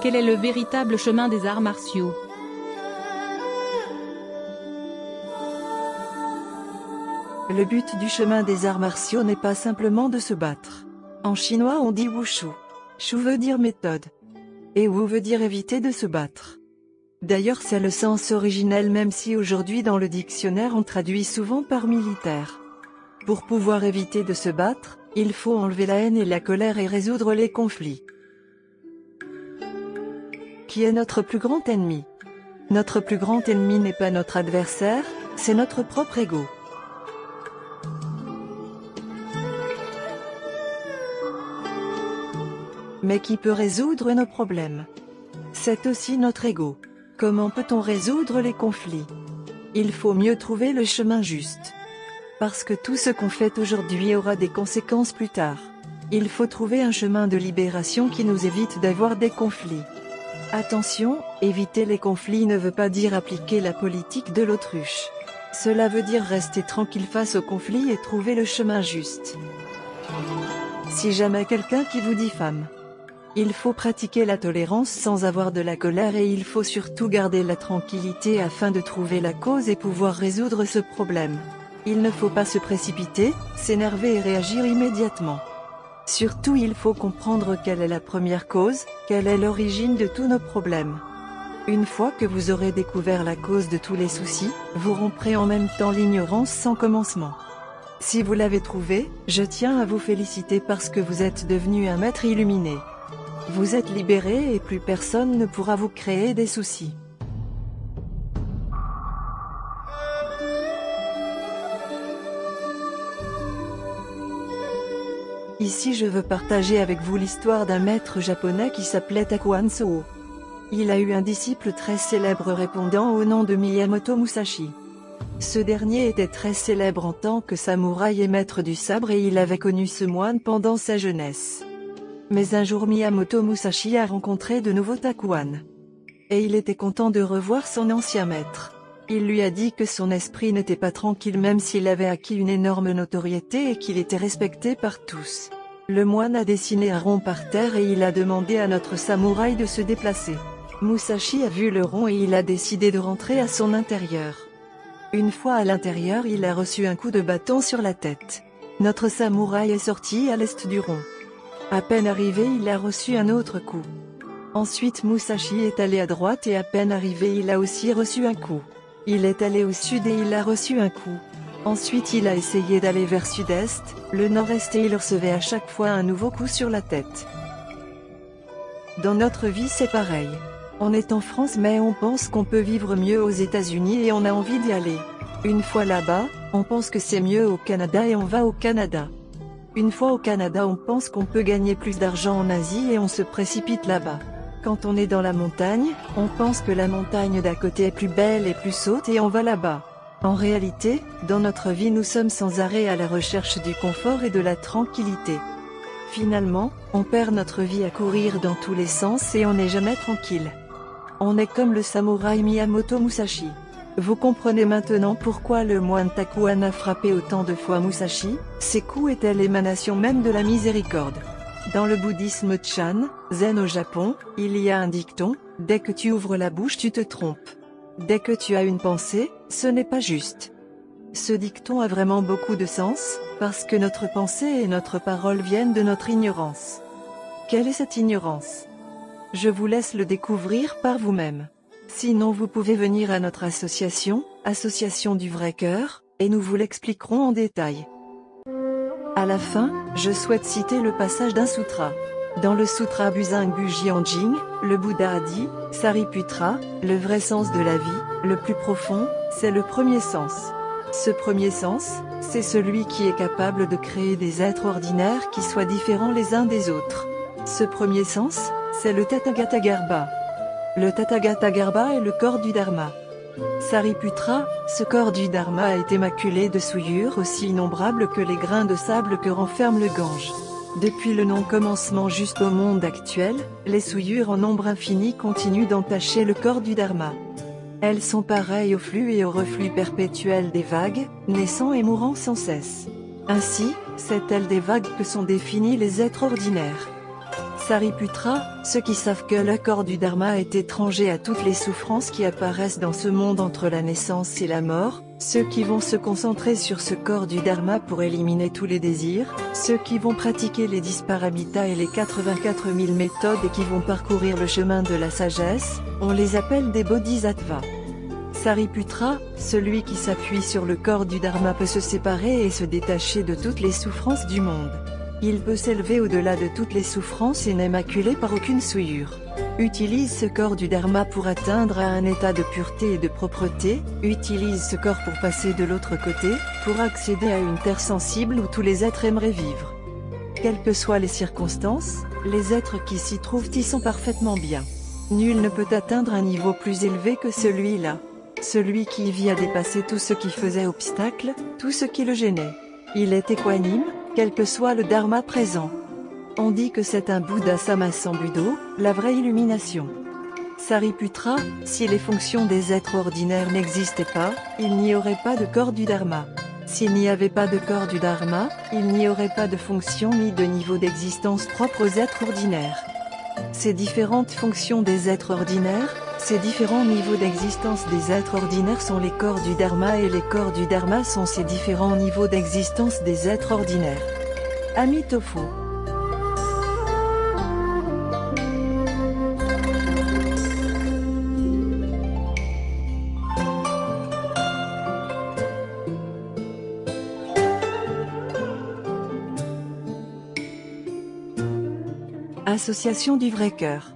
Quel est le véritable chemin des arts martiaux? Le but du chemin des arts martiaux n'est pas simplement de se battre. En chinois on dit wushu. Shu veut dire méthode. Et wu veut dire éviter de se battre. D'ailleurs c'est le sens originel même si aujourd'hui dans le dictionnaire on traduit souvent par militaire. Pour pouvoir éviter de se battre, il faut enlever la haine et la colère et résoudre les conflits. Qui est notre plus grand ennemi? Notre plus grand ennemi n'est pas notre adversaire, c'est notre propre ego. Mais qui peut résoudre nos problèmes? C'est aussi notre ego. Comment peut-on résoudre les conflits? Il faut mieux trouver le chemin juste. Parce que tout ce qu'on fait aujourd'hui aura des conséquences plus tard. Il faut trouver un chemin de libération qui nous évite d'avoir des conflits. Attention, éviter les conflits ne veut pas dire appliquer la politique de l'autruche. Cela veut dire rester tranquille face aux conflits et trouver le chemin juste. Si jamais quelqu'un qui vous diffame, il faut pratiquer la tolérance sans avoir de la colère et il faut surtout garder la tranquillité afin de trouver la cause et pouvoir résoudre ce problème. Il ne faut pas se précipiter, s'énerver et réagir immédiatement. Surtout il faut comprendre quelle est la première cause, quelle est l'origine de tous nos problèmes. Une fois que vous aurez découvert la cause de tous les soucis, vous romprez en même temps l'ignorance sans commencement. Si vous l'avez trouvé, je tiens à vous féliciter parce que vous êtes devenu un maître illuminé. Vous êtes libéré et plus personne ne pourra vous créer des soucis. Ici je veux partager avec vous l'histoire d'un maître japonais qui s'appelait Takuan Sō. Il a eu un disciple très célèbre répondant au nom de Miyamoto Musashi. Ce dernier était très célèbre en tant que samouraï et maître du sabre et il avait connu ce moine pendant sa jeunesse. Mais un jour Miyamoto Musashi a rencontré de nouveau Takuan. Et il était content de revoir son ancien maître. Il lui a dit que son esprit n'était pas tranquille même s'il avait acquis une énorme notoriété et qu'il était respecté par tous. Le moine a dessiné un rond par terre et il a demandé à notre samouraï de se déplacer. Musashi a vu le rond et il a décidé de rentrer à son intérieur. Une fois à l'intérieur il a reçu un coup de bâton sur la tête. Notre samouraï est sorti à l'est du rond. À peine arrivé il a reçu un autre coup. Ensuite Musashi est allé à droite et à peine arrivé il a aussi reçu un coup. Il est allé au sud et il a reçu un coup. Ensuite il a essayé d'aller vers sud-est, le nord-est et il recevait à chaque fois un nouveau coup sur la tête. Dans notre vie c'est pareil. On est en France mais on pense qu'on peut vivre mieux aux États-Unis et on a envie d'y aller. Une fois là-bas, on pense que c'est mieux au Canada et on va au Canada. Une fois au Canada on pense qu'on peut gagner plus d'argent en Asie et on se précipite là-bas. Quand on est dans la montagne, on pense que la montagne d'à côté est plus belle et plus haute et on va là-bas. En réalité, dans notre vie nous sommes sans arrêt à la recherche du confort et de la tranquillité. Finalement, on perd notre vie à courir dans tous les sens et on n'est jamais tranquille. On est comme le samouraï Miyamoto Musashi. Vous comprenez maintenant pourquoi le moine Takuan a frappé autant de fois Musashi? Ces coups étaient l'émanation même de la miséricorde. Dans le bouddhisme Chan, zen au Japon, il y a un dicton, dès que tu ouvres la bouche tu te trompes. Dès que tu as une pensée, ce n'est pas juste. Ce dicton a vraiment beaucoup de sens, parce que notre pensée et notre parole viennent de notre ignorance. Quelle est cette ignorance? Je vous laisse le découvrir par vous-même. Sinon vous pouvez venir à notre association, Association du Vrai Cœur, et nous vous l'expliquerons en détail. À la fin, je souhaite citer le passage d'un sutra. Dans le sutra Buzingu Jianjing, le Bouddha a dit, Sariputra, le vrai sens de la vie, le plus profond, c'est le premier sens. Ce premier sens, c'est celui qui est capable de créer des êtres ordinaires qui soient différents les uns des autres. Ce premier sens, c'est le Tathagata Garbha. Le Tathagata Garbha est le corps du Dharma. Sariputra, ce corps du Dharma a été maculé de souillures aussi innombrables que les grains de sable que renferme le Gange. Depuis le non-commencement jusqu'au monde actuel, les souillures en nombre infini continuent d'entacher le corps du Dharma. Elles sont pareilles au flux et au reflux perpétuel des vagues, naissant et mourant sans cesse. Ainsi, c'est telles des vagues que sont définis les êtres ordinaires. Sariputra, ceux qui savent que le corps du Dharma est étranger à toutes les souffrances qui apparaissent dans ce monde entre la naissance et la mort, ceux qui vont se concentrer sur ce corps du Dharma pour éliminer tous les désirs, ceux qui vont pratiquer les 10 paramitas et les 84 000 méthodes et qui vont parcourir le chemin de la sagesse, on les appelle des bodhisattvas. Sariputra, celui qui s'appuie sur le corps du Dharma peut se séparer et se détacher de toutes les souffrances du monde. Il peut s'élever au-delà de toutes les souffrances et n'est maculé par aucune souillure. Utilise ce corps du Dharma pour atteindre à un état de pureté et de propreté, utilise ce corps pour passer de l'autre côté, pour accéder à une terre sensible où tous les êtres aimeraient vivre. Quelles que soient les circonstances, les êtres qui s'y trouvent y sont parfaitement bien. Nul ne peut atteindre un niveau plus élevé que celui-là. Celui qui y vit a dépassé tout ce qui faisait obstacle, tout ce qui le gênait. Il est équanime, quel que soit le dharma présent. On dit que c'est un Bouddha Sammasambuddho, la vraie illumination. Sariputra, si les fonctions des êtres ordinaires n'existaient pas, il n'y aurait pas de corps du dharma. S'il n'y avait pas de corps du dharma, il n'y aurait pas de fonction ni de niveau d'existence propre aux êtres ordinaires. Ces différentes fonctions des êtres ordinaires, ces différents niveaux d'existence des êtres ordinaires sont les corps du Dharma et les corps du Dharma sont ces différents niveaux d'existence des êtres ordinaires. Amitofo. Association du vrai cœur.